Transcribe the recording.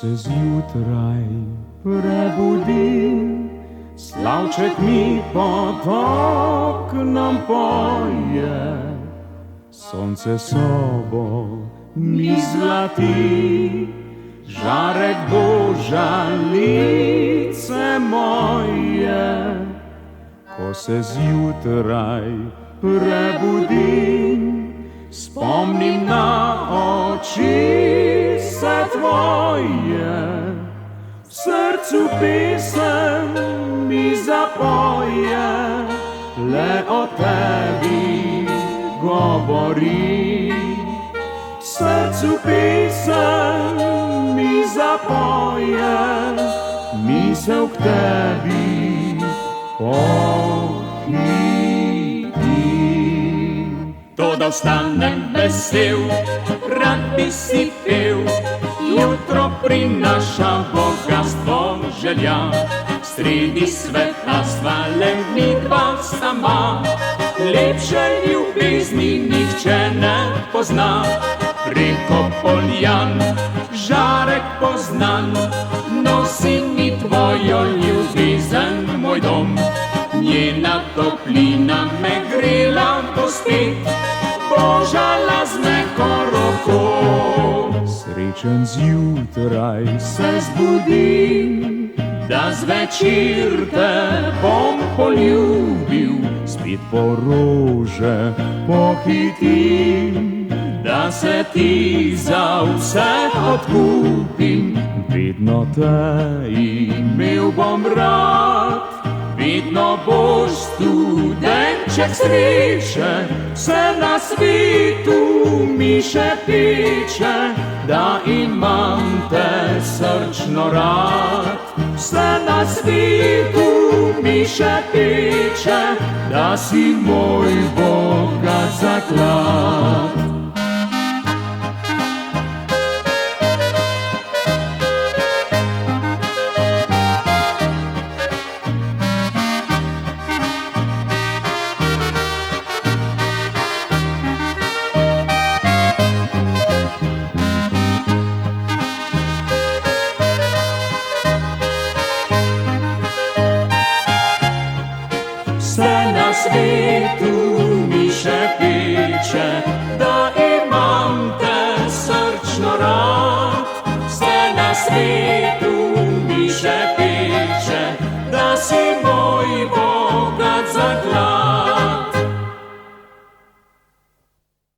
se zjutraj prebudim, slavček mi potok nam poje, sonce sobo mi zlati, žarek Božja lice moje. Ko se zjutraj prebudim, spomnim na oči se tvoje, v srcu pesem mi zapoje, le o tebi govori. V srcu pesem mi zapoje, misel k tebi pohiti. Toda vstanem vesel, rad bi si pel, jutro prinaša bogastvo želja. Sredi sveta sva le midva sama, lepše ljubezni nihče ne pozna. Preko poljan žarek poznan, nosi mi tvojo ljubezen moj dom. Njena toplina me grela bo spet, božala z mehko roko. Srečen zjutraj se zbudim, da zvečer te bom poljubil, spet po rože pohitim, da se ti za vse odkupim. Vedno te Imel bom rad, vedno boš studenček sreče, vse na svetu mi še peče, da imam te srčno rad. Vse na svetu mi še peče, da si moj bogat zaklad. Vse na svetu mi še peče, da